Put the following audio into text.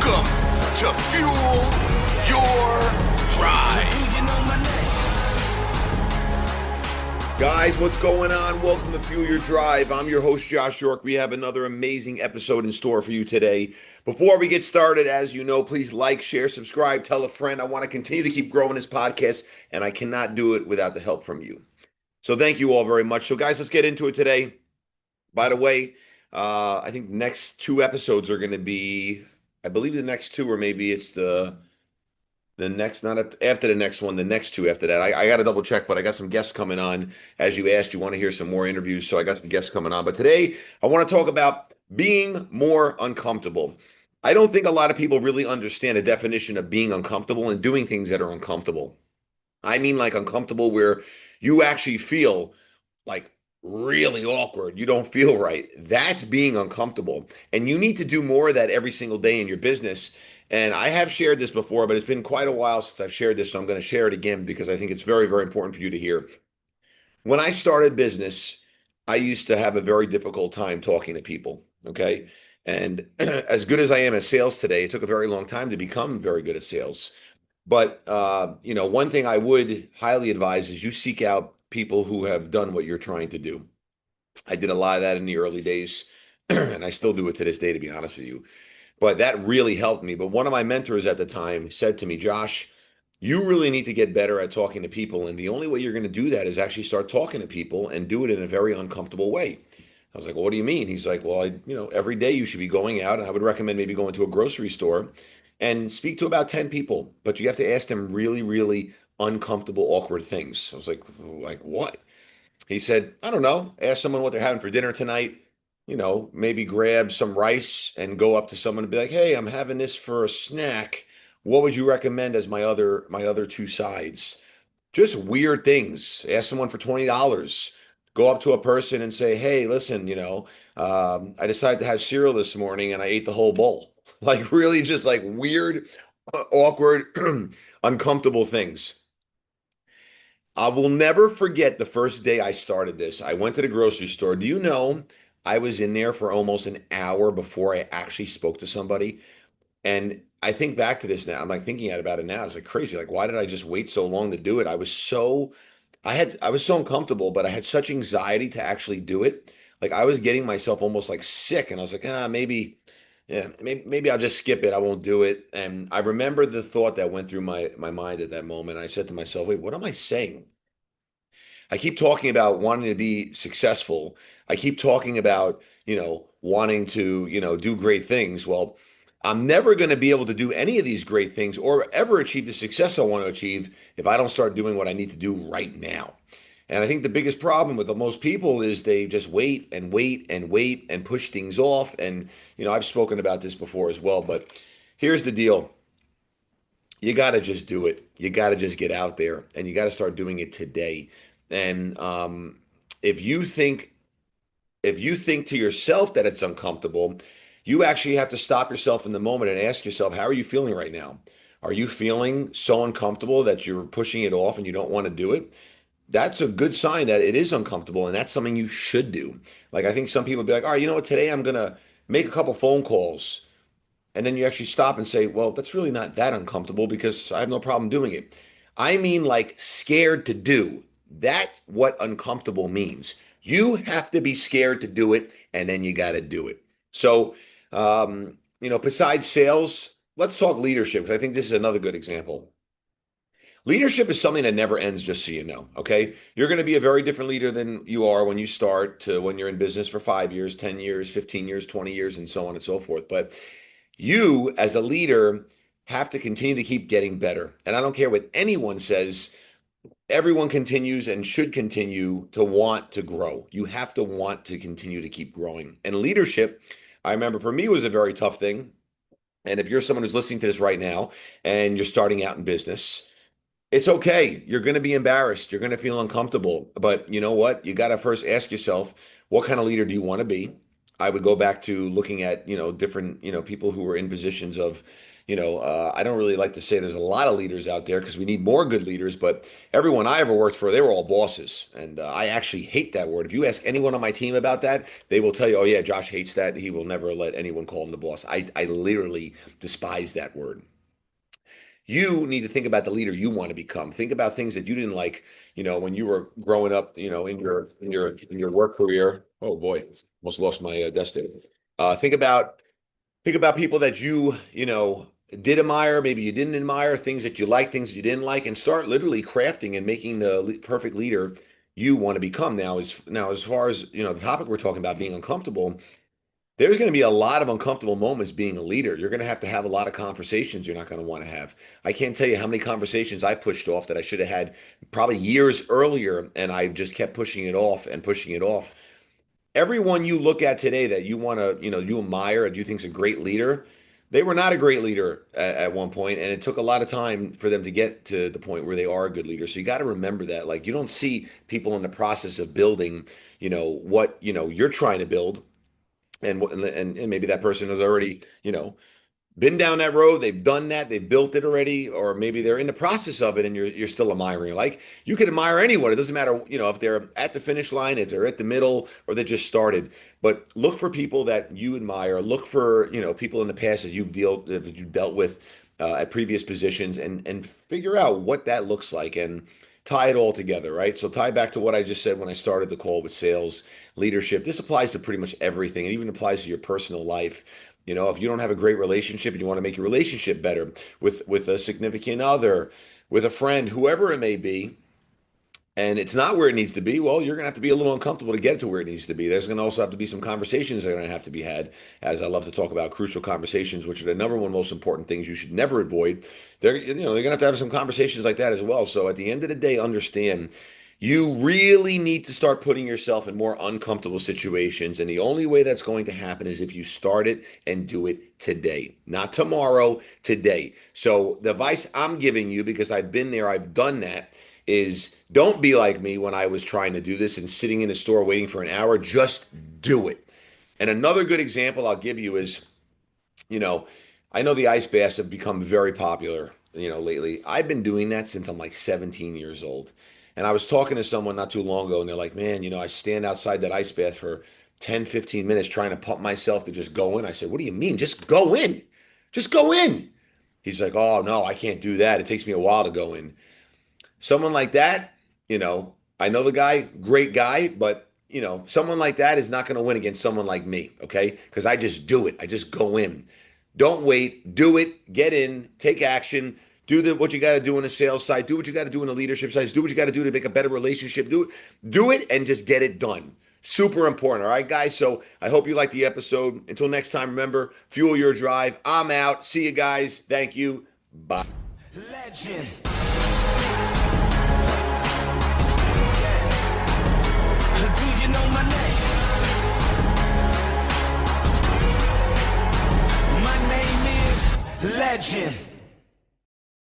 Welcome to Fuel Your Drive. Guys, what's going on? Welcome to Fuel Your Drive. I'm your host, Josh York. We have another amazing episode in store for you today. Before we get started, as you know, please like, share, subscribe, tell a friend. I want to continue to keep growing this podcast, and I cannot do it without the help from you. So thank you all very much. So guys, let's get into it today. By the way, I think the next two episodes are going to be, I believe the next two, or maybe it's the next, not after the next one, the next two after that. I got to double check, but I got some guests coming on. As you asked, you want to hear some more interviews, so I got some guests coming on. But today, I want to talk about being more uncomfortable. I don't think a lot of people really understand the definition of being uncomfortable and doing things that are uncomfortable. I mean, like uncomfortable where you actually feel like really awkward. You don't feel right. That's being uncomfortable. And you need to do more of that every single day in your business. And I have shared this before, but it's been quite a while since I've shared this. So I'm going to share it again because I think it's very, very important for you to hear. When I started business, I used to have a very difficult time talking to people. Okay. And as good as I am at sales today, it took a very long time to become very good at sales. But one thing I would highly advise is you seek out people who have done what you're trying to do. I did a lot of that in the early days, and I still do it to this day, to be honest with you. But that really helped me. But one of my mentors at the time said to me, Josh, you really need to get better at talking to people. And the only way you're going to do that is actually start talking to people and do it in a very uncomfortable way. I was like, well, what do you mean? He's like, well, every day you should be going out, and I would recommend maybe going to a grocery store and speak to about 10 people, but you have to ask them really, really uncomfortable, awkward things. I was like what? He said, I don't know. Ask someone what they're having for dinner tonight. Maybe grab some rice and go up to someone and be like, hey, I'm having this for a snack. What would you recommend as my other two sides? Just weird things. Ask someone for $20. Go up to a person and say, hey, listen, I decided to have cereal this morning and I ate the whole bowl. Like really just like weird, awkward, uncomfortable things. I will never forget the first day I started this. I went to the grocery store. Do you know I was in there for almost an hour before I actually spoke to somebody? And I think back to this now. I'm like thinking about it now. It's like crazy. Like, why did I just wait so long to do it? I was so uncomfortable, but I had such anxiety to actually do it. Like I was getting myself almost like sick, and I was like, maybe, yeah, maybe I'll just skip it. I won't do it. And I remember the thought that went through my mind at that moment. I said to myself, wait, what am I saying? I keep talking about wanting to be successful. I keep talking about, wanting to, do great things. Well, I'm never going to be able to do any of these great things or ever achieve the success I want to achieve if I don't start doing what I need to do right now. And I think the biggest problem with the most people is they just wait and wait and wait and push things off. And, I've spoken about this before as well, but here's the deal. You got to just do it. You got to just get out there and you got to start doing it today. And if you think if you think to yourself that it's uncomfortable, you actually have to stop yourself in the moment and ask yourself, how are you feeling right now? Are you feeling so uncomfortable that you're pushing it off and you don't want to do it? That's a good sign that it is uncomfortable and that's something you should do. Like I think some people be like, all right, you know what, today I'm gonna make a couple phone calls. And then you actually stop and say, well, that's really not that uncomfortable because I have no problem doing it. I mean, like scared to do. That's what uncomfortable means. You have to be scared to do it, and then you got to do it. So, besides sales, let's talk leadership because I think this is another good example. Leadership is something that never ends, just so you know. Okay. You're going to be a very different leader than you are when you start to when you're in business for 5 years, 10 years, 15 years, 20 years, and so on and so forth. But you, as a leader, have to continue to keep getting better. And I don't care what anyone says, everyone continues and should continue to want to grow. You have to want to continue to keep growing. And leadership, I remember for me, was a very tough thing. And if you're someone who's listening to this right now and you're starting out in business, it's okay. You're going to be embarrassed. You're going to feel uncomfortable. But you know what? You got to first ask yourself, what kind of leader do you want to be? I would go back to looking at, different, people who were in positions of, I don't really like to say there's a lot of leaders out there because we need more good leaders, but everyone I ever worked for, they were all bosses. And I actually hate that word. If you ask anyone on my team about that, they will tell you, oh, yeah, Josh hates that. He will never let anyone call him the boss. I literally despise that word. You need to think about the leader you want to become. Think about things that you didn't like, when you were growing up, in your work career. Oh boy, almost lost my desk there. Think about people that you did admire, maybe you didn't admire, things that you like, things that you didn't like, and start literally crafting and making the perfect leader you want to become. As far as the topic we're talking about being uncomfortable, there's going to be a lot of uncomfortable moments being a leader. You're going to have a lot of conversations you're not going to want to have. I can't tell you how many conversations I pushed off that I should have had probably years earlier, and I just kept pushing it off and pushing it off. Everyone you look at today that you want to, you admire and you think's a great leader, they were not a great leader at one point, and it took a lot of time for them to get to the point where they are a good leader. So you got to remember that. Like, you don't see people in the process of building, what you're trying to build, and maybe that person has already been down that road, they've done that, they've built it already, or maybe they're in the process of it and you're still admiring. Like, you can admire anyone. It doesn't matter, if they're at the finish line, if they're at the middle, or they just started. But look for people that you admire. Look for, people in the past that you've dealt with at previous positions, and figure out what that looks like and tie it all together, right? So tie back to what I just said when I started the call with sales leadership. This applies to pretty much everything. It even applies to your personal life. If you don't have a great relationship and you want to make your relationship better with a significant other, with a friend, whoever it may be, and it's not where it needs to be, well, you're going to have to be a little uncomfortable to get it to where it needs to be. There's going to also have to be some conversations that are going to have to be had, as I love to talk about crucial conversations, which are the number one most important things you should never avoid. They're going to have some conversations like that as well. So at the end of the day, understand you really need to start putting yourself in more uncomfortable situations. And the only way that's going to happen is if you start it and do it today, not tomorrow, today. So the advice I'm giving you, because I've been there, I've done that, is don't be like me when I was trying to do this and sitting in the store waiting for an hour. Just do it. And another good example I'll give you is, you know, I know the ice baths have become very popular, lately. I've been doing that since I'm like 17 years old. And I was talking to someone not too long ago, and they're like, man, I stand outside that ice bath for 10, 15 minutes trying to pump myself to just go in. I said, what do you mean? Just go in. Just go in. He's like, oh, no, I can't do that. It takes me a while to go in. Someone like that, I know the guy, great guy, but someone like that is not going to win against someone like me, okay? Because I just do it. I just go in. Don't wait. Do it. Get in. Take action. Do what you got to do on the sales side. Do what you got to do on the leadership side. Do what you got to do to make a better relationship. Do it, and just get it done. Super important. All right, guys. So I hope you liked the episode. Until next time, remember, fuel your drive. I'm out. See you guys. Thank you. Bye. Legend. Do you know my name? My name is Legend.